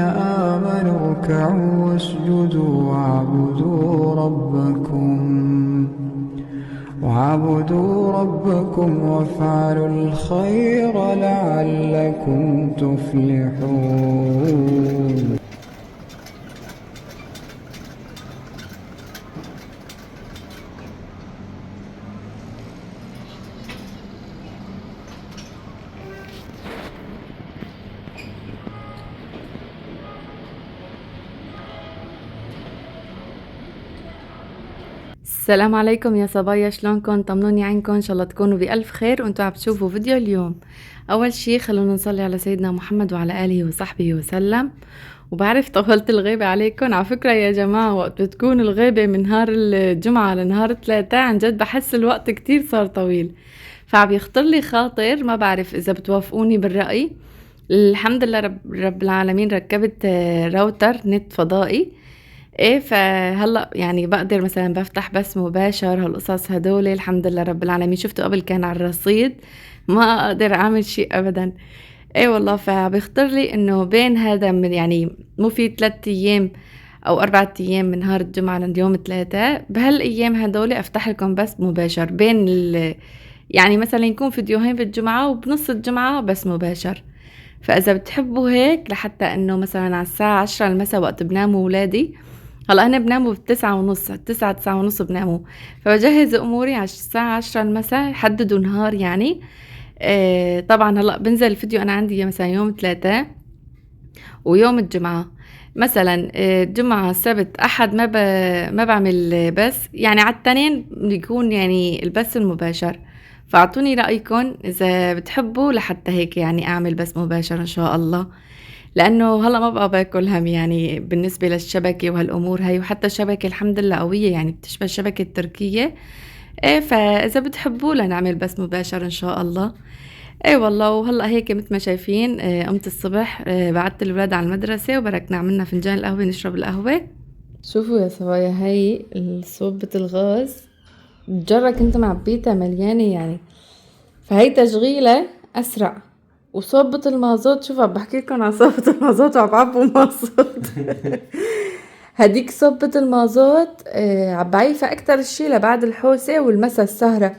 آمنوا اركعوا واسجدوا واعبدوا ربكم وافعلوا الخير لعلكم تفلحون. السلام عليكم يا صبايا، شلونكن؟ طمنوني عنكم، ان شاء الله تكونوا بألف خير وانتم عم تشوفوا فيديو اليوم. اول شي خلونا نصلي على سيدنا محمد وعلى اله وصحبه وسلم. وبعرف طولت الغيبة عليكم، على فكرة يا جماعة وقت بتكون الغيبة من نهار الجمعة لنهار الثلاثاء عن جد بحس الوقت كتير صار طويل، فعم يخطر لي خاطر ما بعرف اذا بتوافقوني بالرأي. الحمد لله رب العالمين ركبت راوتر نت فضائي. ايه فهلا يعني بقدر مثلا بفتح بس مباشر هالقصص هدول، الحمد لله رب العالمين. شفتوا قبل كان على الرصيد ما اقدر اعمل شيء ابدا. ايه والله فبيخطر لي انه بين هذا من يعني مو في 3 ايام او 4 ايام من نهار الجمعة لليوم الثلاثاء، بهالايام هدول افتح لكم بس مباشر بين يعني مثلا يكون فيديوهين بالجمعة وبنص الجمعة بس مباشر. فاذا بتحبوا هيك لحتى انه مثلا على الساعة 10 المساء وقت بناموا ولادي، هلا هن بناموا ب9:30 9:30 بناموا، فبجهز اموري على الساعة 10 المساء حددوا نهار يعني. طبعا هلا بنزل الفيديو انا عندي مثلا يوم 3 ويوم الجمعة. مثلا الجمعة سبت احد ما بعمل بس يعني على التنين بيكون يعني البث المباشر. فاعطوني رأيكم اذا بتحبوا لحتى هيك يعني اعمل بس مباشر ان شاء الله، لانه هلا ما بقى باكل هم يعني بالنسبة للشبكة وهالامور هاي، وحتى الشبكة الحمد لله قوية يعني بتشبه الشبكة التركية. ايه فاذا بتحبوا لنعمل بس مباشر ان شاء الله. ايه والله وهلا هيك مثل ما شايفين قمت الصبح بعت الولاد على المدرسة وبركنا عملنا فنجان القهوة نشرب القهوة. شوفوا يا صبايا هاي صوبة الغاز الجرة كنت معبيتها مليانة يعني، فهي تشغيلة أسرع. وصوبة المازوت شوفوا بحكي لكم عن صوبة المازوت وعم بعبوا مازوت هديك صوبة المازوت عبعيفة أكتر شي لبعد الحوسة والمسا السهرة.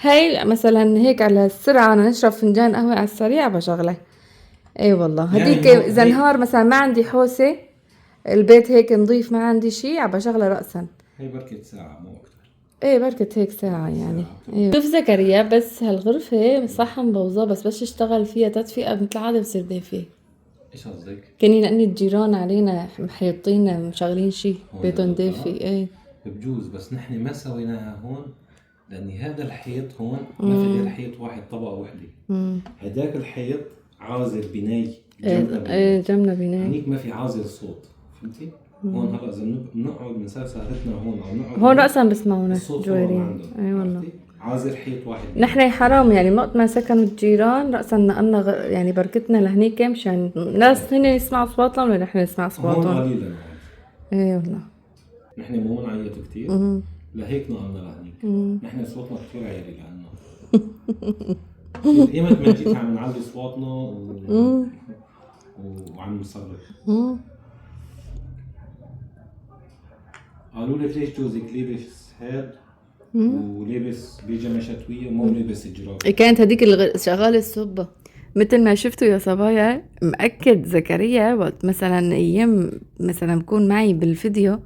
هاي مثلا هيك على السرعة أنا نشرب فنجان قهوة على السريع بشغله. اي والله هديك يعني إذا نهار مثلا ما عندي حوسة البيت هيك نضيف ما عندي شي عبشغله رأسا. هي بركة ساعة مو أكتر. ايه بركة هيك ساعة يعني. ايه شوف زكريا بس هالغرفة صح مبوظة، بس اشتغل فيها تدفئة مثل العادة بصير دافية. ايش قصدك؟ كاني لأني الجيران علينا محيطين مشغلين شي هون بيتهم بالمنطقة؟ دافي. ايه بجوز بس نحن ما سويناها هون، لأن هذا الحيط هون ما في غير حيط واحد طبقة وحدة. هداك الحيط عازل بناي جنبنا بناي. ايه جنبنا بناي. هنيك ما في عازل صوت، فهمتي؟ هون هلا إذا بنقعد بنسال سهرتنا هون أو نقعد هون رأسا بسمعونا الصوت جويرين. عندهم. اي والله عرفتي؟ عازل حيط واحد. نحن حرام يعني وقت ما سكنوا الجيران رأسا نقلنا يعني بركتنا لهنيك مشان ناس هن يسمعوا اصواتهم ولا نحن نسمع هون اصواتهم. قليلا هون. ايه والله نحن مو بنعيط كثير، لهيك نقلنا لهنيك. نحن صوتنا كثير عالي لأنه ايمت ما جيت عم نعلي صوتنا وعم نصرخ. قالوا لك ليش جوزك لابس هاد ولابس بيجامه شتويه ومو لابس جراب؟ كانت هديك شغالة الصبة مثل ما شفتوا يا صبايا. مأكد زكريا وقت مثلا ايام مثلا بكون معي بالفيديو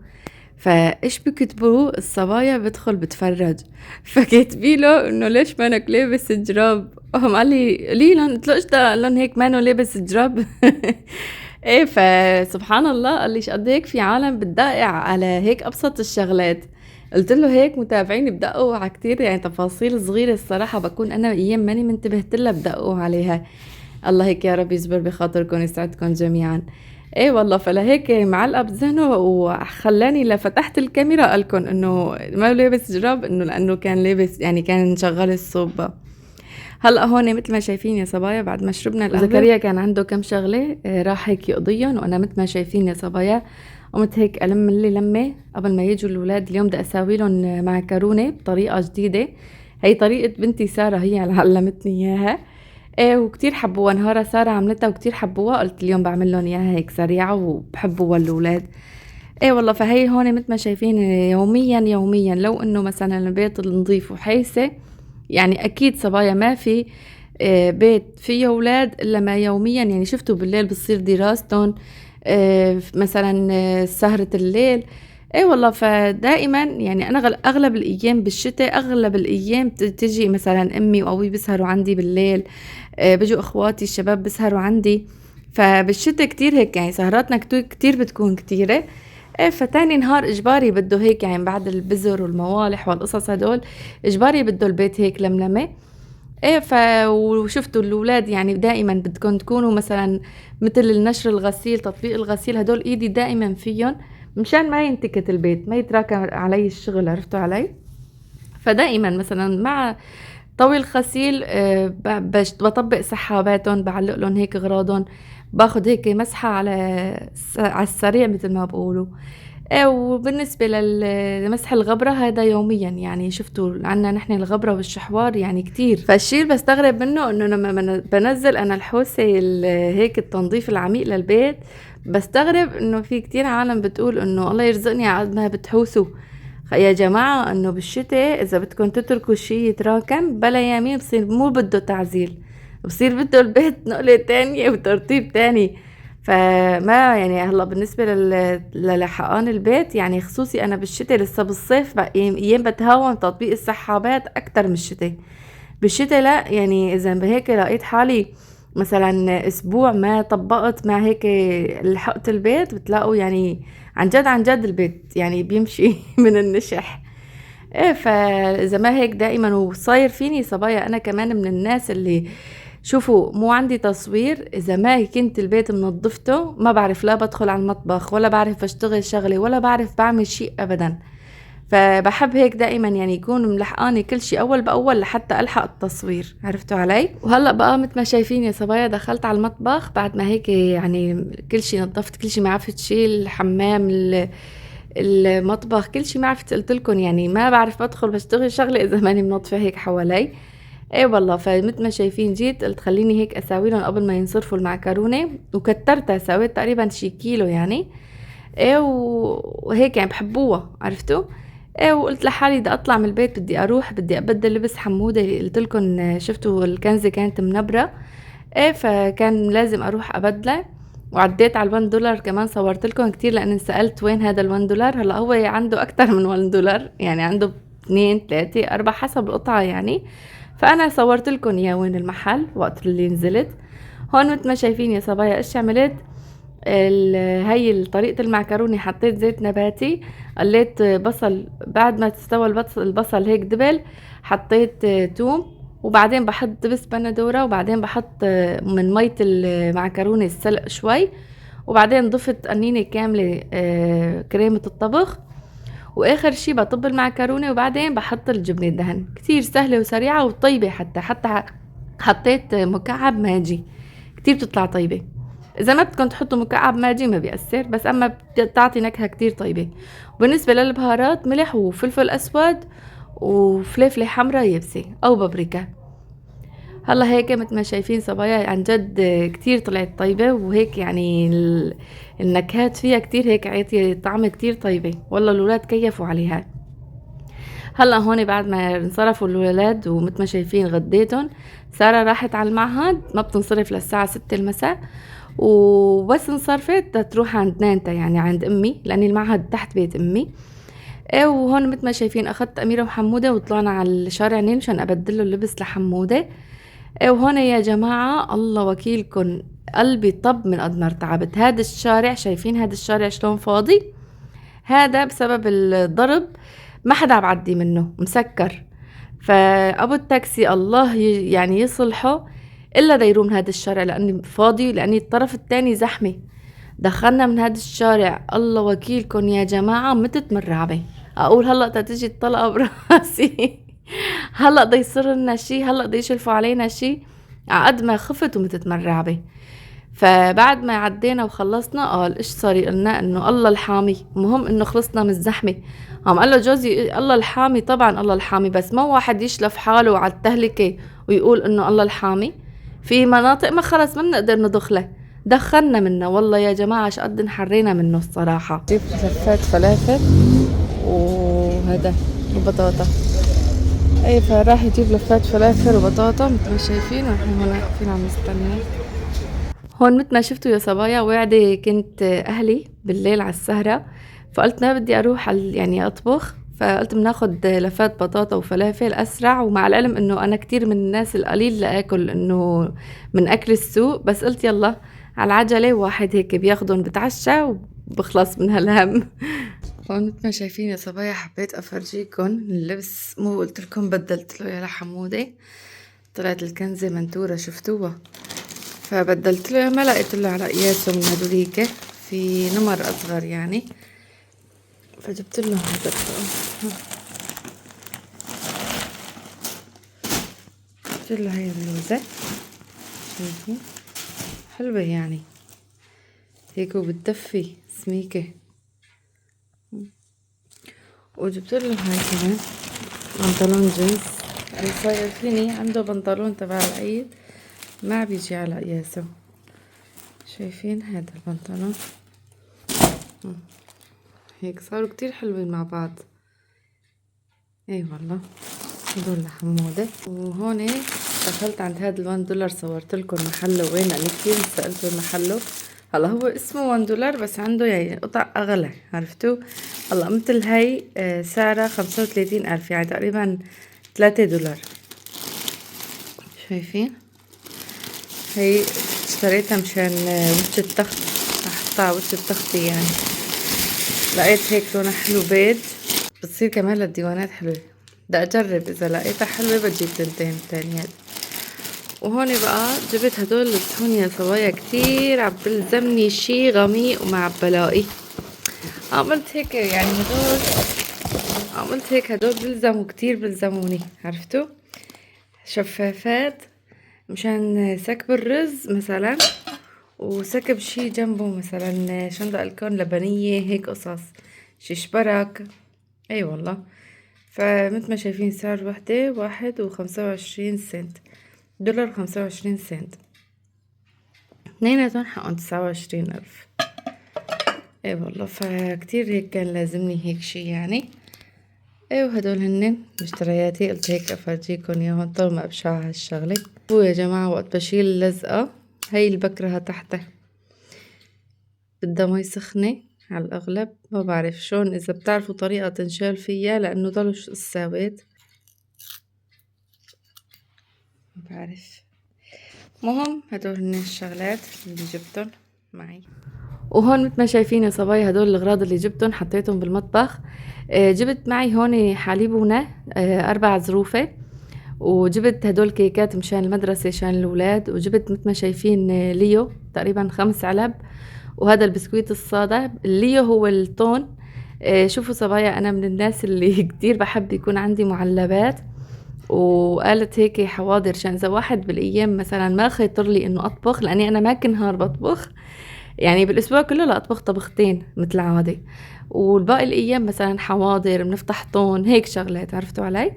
فايش بكتبوا الصبايا بدخل بتفرج، فكاتبي له انه ليش مانك لابس جراب. هم قال لي لون قلت له ايش ده لون هيك مانو لابس جراب ايه فسبحان الله قال لي ايش قد هيك في عالم بتدقق على هيك ابسط الشغلات. قلت له هيك متابعين بدقوا على كتير يعني تفاصيل صغيرة الصراحة بكون انا ايام ماني منتبهت لها بدقوا عليها. الله هيك يا رب يجبر بخاطركم يسعدكم جميعا. ايه والله فلهيك معلقه بذهنه وخلاني لفتحت الكاميرا قالكم انه ما لابس جراب انه لانه كان لابس يعني كان شغال الصوبه. هلا هون مثل ما شايفين يا صبايا بعد ما شربنا القهوه زكريا كان عنده كم شغله راح هيك يقضيهم، وانا مثل ما شايفين يا صبايا قمت هيك الم لي لمه قبل ما يجوا الاولاد. اليوم بدي اساوي لهم معكرونه بطريقه جديده، هي طريقه بنتي ساره هي اللي علمتني اياها. ايه وكتير حبوها، نهارها سارة عملتها وكتير حبوها، قلت اليوم بعمل لهم اياها هيك سريعة وبحبوها الأولاد. ايه والله، فهي هون مثل ما شايفين يوميا لو انه مثلا البيت نظيف وحيسة، يعني اكيد صبايا ما في بيت فيه اولاد الا ما يوميا، يعني شفتوا بالليل بتصير دراستهم، مثلا سهرة الليل. ايه والله، فدائما يعني انا اغلب الايام بالشتاء، اغلب الايام تجي مثلا امي وابوي بيسهروا عندي بالليل، بيجوا اخواتي الشباب بيسهروا عندي. فبالشتاء كتير هيك يعني سهراتنا كتير بتكون كتيرة. ايه فتاني نهار اجباري بده هيك، يعني بعد البزر والموالح والقصص هدول اجباري بده البيت هيك لملمه. ايه وشفتوا الاولاد يعني دائما بدكم تكونوا مثلا مثل النشر الغسيل تطبيق الغسيل، هدول ايدي دائما فيهم مشان ما ينتكت البيت، ما يتراكم علي الشغل، عرفتوا علي؟ فدائما مثلا مع طوي الغسيل بطبق سحاباتهم، بعلق لهم هيك اغراضهم، باخد هيك مسحة على السريع مثل ما بقولوا. وبالنسبة لمسح الغبرة هذا يوميا، يعني شفتوا عنا نحن الغبرة والشحوار يعني كتير. فالشي اللي بستغرب منه انه لما بنزل انا الحوسة هيك التنظيف العميق للبيت، بستغرب انه في كتير عالم بتقول انه الله يرزقني على قد ما بتحوسوا. يا جماعة انه بالشتاء اذا بدكم تتركوا الشي يتراكم بلا يمين بصير مو بده تعزيل، بصير بده البيت نقلة تانية وترتيب تاني. فما يعني هلا بالنسبة للحقان البيت، يعني خصوصي انا بالشتاء، لسه بالصيف ايام بتهاون تطبيق السحابات اكتر من الشتاء. بالشتاء لا، يعني اذا بهيك لقيت حالي مثلا اسبوع ما طبقت مع هيك لحقت البيت، بتلاقوا يعني عن جد البيت يعني بيمشي من النشح. ايه فاذا ما هيك دائما، وصاير فيني صبايا انا كمان من الناس اللي شوفوا مو عندي تصوير، اذا ما كنت البيت منظفته ما بعرف لا بدخل على المطبخ ولا بعرف اشتغل شغلة ولا بعرف بعمل شيء ابدا. فبحب هيك دائما يعني يكون ملحقاني كل شيء اول باول لحتى الحق التصوير، عرفتوا علي؟ وهلا بقى مثل ما شايفين يا صبايا دخلت على المطبخ بعد ما هيك يعني كل شيء نظفت، كل شيء ما عرفت شيء، الحمام المطبخ كل شيء ما عرفت، قلت لكم يعني ما بعرف بدخل بشتغل شغله اذا ماني منظفه هيك حوالي. ايه والله، فمثل ما شايفين جيت قلت خليني هيك اساوي لهم قبل ما ينصرفوا المعكرونه، وكترتها سويت تقريبا شي كيلو يعني. ايه وهيك يعني بحبوها، عرفتوا؟ ايه وقلت لحالي بدي اطلع من البيت، بدي اروح بدي ابدل لبس حموده اللي قلت لكم شفتوا الكنزه كانت منبره. ايه فكان لازم اروح ابدله، وعديت على $1 كمان، صورت لكم كتير لان سألت وين هذا $1. هلا هو عنده اكتر من $1، يعني عنده 2 3 4 حسب القطعة يعني. فانا صورت لكم اياه وين المحل وقت اللي نزلت. هون مثل ما شايفين يا صبايا ايش عملت، هي طريقة المعكرونة، حطيت زيت نباتي، قليت بصل، بعد ما تستوى البصل هيك دبل حطيت توم، وبعدين بحط دبس بندورة، وبعدين بحط من مية المعكرونة السلق شوي، وبعدين ضفت قنينة كاملة كريمة الطبخ، واخر شي بطب المعكرونة، وبعدين بحط الجبنة الدهن. كتير سهلة وسريعة وطيبة، حتى حطيت مكعب ماجي، كتير بتطلع طيبة. اذا ما بدكم تحطوا مكعب ماجي ما بيأثر، بس اما بتعطي نكهة كتير طيبة. وبالنسبة للبهارات ملح وفلفل اسود وفلفلة حمراء يابسة او بابريكا. هلا هيك مثل ما شايفين صبايا عن جد كتير طلعت طيبة، وهيك يعني النكهات فيها كتير هيك عيطي طعم كتير طيبة، والله الولاد كيفوا عليها. هلا هون بعد ما انصرفوا الولاد ومثل ما شايفين غديتهم، سارة راحت على المعهد، ما بتنصرف للساعة 6 المساء، وبس انصرفت تروح عند نانتا يعني عند امي، لاني المعهد تحت بيت امي. وهون مثل ما شايفين اخذت اميرة وحمودة وطلعنا على الشارع نين مشان ابدله اللبس لحمودة. وهون يا جماعة الله وكيلكن قلبي طب من قد ما ارتعبت. هذا الشارع شايفين هذا الشارع شلون فاضي؟ هذا بسبب الضرب ما حدا بعدي منه مسكر، فابو التاكسي الله يعني يصلحه الا ديرون هذا الشارع لاني فاضي، لاني الطرف الثاني زحمه. دخلنا من هذا الشارع الله وكيلكن يا جماعه متت من الرعبه، اقول هلا تتجي الطلقه براسي هلا بده يصير لنا شيء، هلا بده يشلفوا علينا شيء، عقد ما خفت ومتت من الرعبه. فبعد ما عدينا وخلصنا قال ايش صار، قلنا انه الله الحامي، المهم انه خلصنا من الزحمه. قام قال له جوزي الله الحامي، طبعا الله الحامي، بس ما واحد يشلف حاله على التهلكه ويقول انه الله الحامي. في مناطق ما خلص ما بنقدر ندخله، دخلنا منه والله يا جماعة شقد انحرينا منه الصراحة. جيب لفات فلافل وهذا وبطاطا. اي فراح يجيب لفات فلافل وبطاطا مثل ما شايفين، ونحن هون واقفين عم نستنى. هون مثل ما شفتوا يا صبايا وعدي كنت اهلي بالليل على السهرة، فقلت ما بدي اروح يعني اطبخ، فقلت بناخد لفات بطاطا وفلافل اسرع. ومع العلم انه انا كتير من الناس القليل لاكل انه من اكل السوق، بس قلت يلا على العجلة واحد هيك بياخدن بتعشى وبخلص من هالهم. هون مثل ما شايفين يا صبايا حبيت افرجيكم اللبس، مو قلت لكم بدلت له يا لحمودة، طلعت الكنزة منتورة شفتوها، فبدلت له ما لقيت له على قياسه من هدوليك في نمر اصغر يعني، فجبت له هذا. جبت له هاي البلوزة شايفين حلوة يعني هيك وبتدفي سميكة، وجبت له هاي كمان بنطلون جينز. اللي صاير فيني عنده بنطلون تبع العيد ما بيجي على قياسه، شايفين هذا البنطلون هيك صاروا كتير حلوين مع بعض. اي والله هدول لحمودة. وهون دخلت عند هذا $1 صورت لكم محله وين، لاني كتير سألته محله. هلا هو اسمه $1 بس عنده يعني قطع اغلى، عرفتوا؟ هلا مثل هاي سعرها 35,000 يعني تقريبا $3. شايفين هي اشتريتها مشان وش التخت، احطها على وش التخت يعني. لقيت هيك لونها حلو بيج، بتصير كمان للديوانات حلوة، بدي اجرب اذا لقيتها حلوة بجيب تنتين تانيات. وهون بقى جبت هدول الصحون يا صوايا كتير عبلزمني شي غميق ومع بلاقي، عملت هيك يعني هدول عملت هيك هدول بلزموا كتير بلزموني، عرفتوا؟ شفافات مشان سكب الرز مثلا، وسكب شي جنبه مثلا شندق الكون لبنية هيك قصص شي شبرك. اي والله فمثل ما شايفين سعر وحدة 1.25 دولار 25 سنت، اثنيناتهم حقهم 29,000. اي والله فكتير هيك كان لازمني هيك شي يعني. اي وهدول هن مشترياتي، قلت هيك افرجيكم اياهم طول ما ابشع هالشغلة. هو يا جماعة وقت بشيل اللزقة هي اللي بكرهها تحتها بدها مي سخنة على الأغلب، ما بعرف شلون إذا بتعرفوا طريقة تنشال فيها لأنه ضلش الساويت ما بعرف. مهم هدول هن الشغلات اللي جبتن معي. وهون مثل ما شايفين يا صبايا هدول الأغراض اللي جبتن حطيتهم بالمطبخ. جبت معي هون حليبونة 4 زروفة، وجبت هدول كيكات مشان المدرسة شان الأولاد، وجبت مثل ما شايفين ليو تقريبا 5 علب، وهذا البسكويت الصادا. الليو هو الطون. شوفوا صبايا أنا من الناس اللي كتير بحب يكون عندي معلبات، وقالت هيك حواضر شان إذا واحد بالأيام مثلا ما خيطر لي إنه أطبخ، لأني أنا ما كل نهار بطبخ يعني بالأسبوع كله لا أطبخ طبختين مثل عادي، والباقي الأيام مثلا حواضر بنفتح طون هيك شغلات، عرفتوا علي؟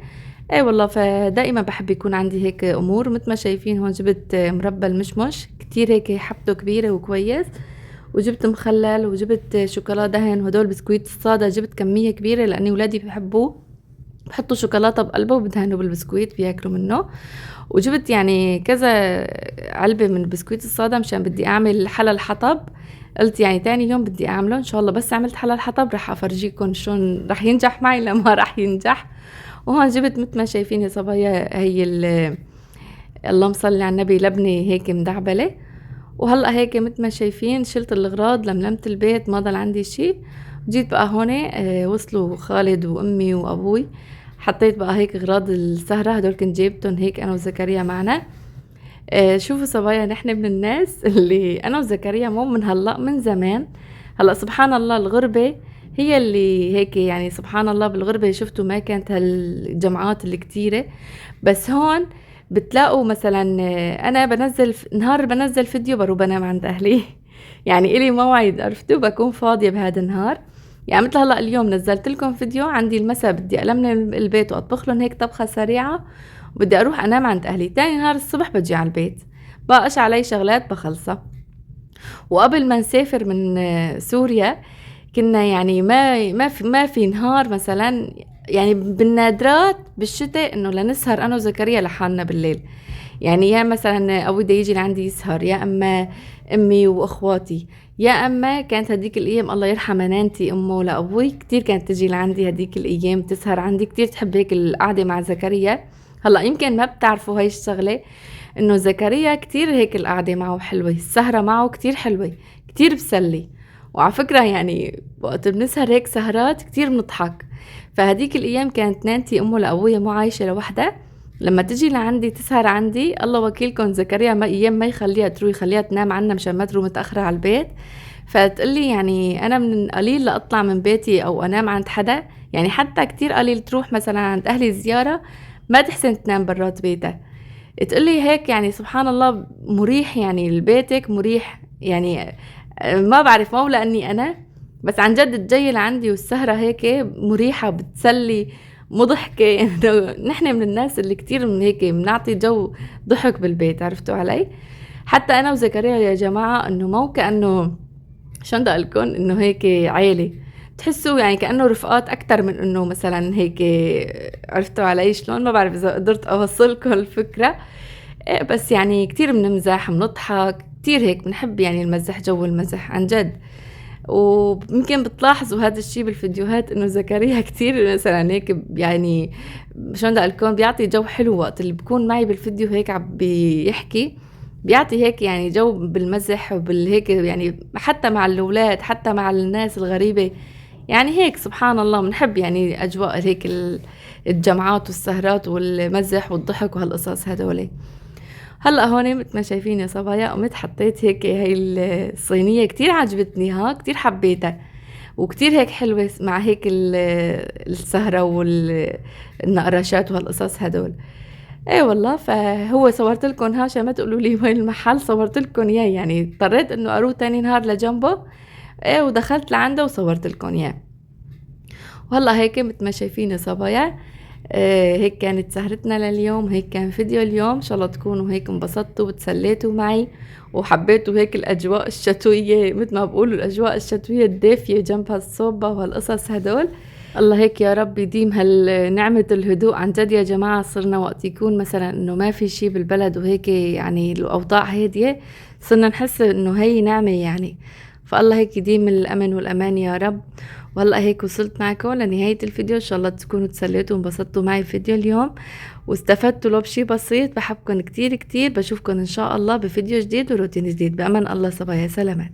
اي والله فدائما بحب يكون عندي هيك امور. مثل ما شايفين هون جبت مربى المشمش كتير هيك حبته كبيرة وكويس، وجبت مخلل، وجبت شوكولا دهن، وهدول بسكويت الصادا جبت كمية كبيرة لأني ولادي بحبوه، بحطوا شوكولاتة بقلبه وبدهنوا بالبسكويت بياكلوا منه. وجبت يعني كذا علبة من بسكويت الصادا مشان بدي اعمل حلى الحطب، قلت يعني تاني يوم بدي اعمله ان شاء الله، بس عملت حلى الحطب رح افرجيكم شلون رح ينجح معي لما رح ينجح. وهون جبت مثل ما شايفين يا صبايا هي اللهم صل على النبي لبنة هيك مدعبلة. وهلا هيك مثل ما شايفين شلت الاغراض لملمت البيت ما ضل عندي شي. جيت بقى هون وصلوا خالد وامي وابوي، حطيت بقى هيك اغراض السهرة هدول كنت جايبتهم هيك انا وزكريا معنا. شوفوا صبايا نحن من الناس اللي انا وزكريا مو من هلا من زمان. هلا سبحان الله الغربة هي اللي هيك يعني سبحان الله بالغربة شفتوا ما كانت هالجمعات اللي كتيرة، بس هون بتلاقوا مثلا انا بنزل نهار بنزل فيديو بروح بنام عند اهلي يعني الي موعد عرفتوا بكون فاضية بهذا النهار. يعني مثل هلا اليوم نزلت لكم فيديو عندي المساء بدي ألمن البيت واطبخ لهم هيك طبخة سريعة، وبدي اروح انام عند اهلي، تاني نهار الصبح بجي على البيت بقاش علي شغلات بخلصها. وقبل ما نسافر من سوريا كنا يعني ما في نهار مثلا، يعني بالنادرات بالشتاء انه لنسهر انا وزكريا لحالنا بالليل. يعني يا مثلا ابوي دا يجي لعندي يسهر، يا اما امي واخواتي، يا اما كانت هديك الايام الله يرحمها نانتي امه لابوي كتير كانت تجي لعندي هديك الايام تسهر عندي، كتير تحب هيك القعده مع زكريا. هلا يمكن ما بتعرفوا هاي الشغله، انه زكريا كتير هيك القعده معه حلوه، السهره معه كتير حلوه، كتير بسلي. وعلى فكره يعني وقت بنسهر هيك سهرات كتير بنضحك. فهديك الايام كانت نانتي امه لابويا مو عايشه لوحدها، لما تجي لعندي تسهر عندي الله وكيلكم زكريا ما ايام ما يخليها تروح، يخليها تنام عنا مشان ما تروح متاخره على البيت. فتقلي يعني انا من قليل لاطلع من بيتي او انام عند حدا، يعني حتى كتير قليل تروح مثلا عند اهلي زياره ما تحسن تنام برات بيتها. تقلي هيك يعني سبحان الله مريح، يعني بيتك مريح يعني. ما بعرف مو لاني انا بس عن جد الجي لعندي والسهرة هيك مريحة بتسلي مضحكة انه نحن من الناس اللي كتير من هيك بنعطي جو ضحك بالبيت، عرفتوا علي؟ حتى انا وزكريا يا جماعة انه مو كأنه شلون بدي اقلكن انه هيك عيلة، تحسوا يعني كأنه رفقات اكتر من انه مثلا هيك، عرفتوا علي شلون؟ ما بعرف اذا قدرت اوصلكم الفكرة. بس يعني كتير بنمزح بنضحك كتير هيك بنحب يعني المزح، جو المزح عن جد. ويمكن بتلاحظوا هذا الشيء بالفيديوهات انه زكريا كتير مثلا هيك يعني شلون بدي اقولكم بيعطي جو حلو وقت اللي بكون معي بالفيديو هيك عم بيحكي، بيعطي هيك يعني جو بالمزح وبالهيك يعني حتى مع الاولاد حتى مع الناس الغريبة. يعني هيك سبحان الله بنحب يعني اجواء هيك الجمعات والسهرات والمزح والضحك وهالقصص هدول. هلا هون مثل ما شايفين يا صبايا قمت حطيت هيك هاي الصينية كتير عجبتني، ها كتير حبيتها وكتير هيك حلوة مع هيك السهرة والنقراشات وهالقصص هدول. ايه والله فهو صورت لكم ها عشان ما تقولوا لي وين المحل، صورت لكم اياه يعني اضطريت انه اروح تاني نهار لجنبه. ايه ودخلت لعنده وصورت لكم اياه. وهلا هيك مثل ما شايفين يا صبايا هيك كانت سهرتنا لليوم، هيك كان فيديو اليوم. ان شاء الله تكونوا هيك انبسطتوا وتسليتوا معي وحبيتوا هيك الاجواء الشتويه، مثل ما بقولوا الاجواء الشتويه الدافيه جنب هالصوبه وهالقصص هدول. الله هيك يا رب يديم هالنعمة الهدوء عن جد يا جماعة. صرنا وقت يكون مثلا انه ما في شي بالبلد وهيك يعني الاوضاع هادية صرنا نحس انه هي نعمة يعني. فالله هيك يديم الامن والامان يا رب. وهلا هيك وصلت معكم لنهاية الفيديو، ان شاء الله تكونوا تسليتوا وانبسطتوا معي في فيديو اليوم واستفدتوا لو بشي بسيط. بحبكم كتير كتير، بشوفكم ان شاء الله بفيديو جديد وروتين جديد. بأمان الله صبايا، سلامات.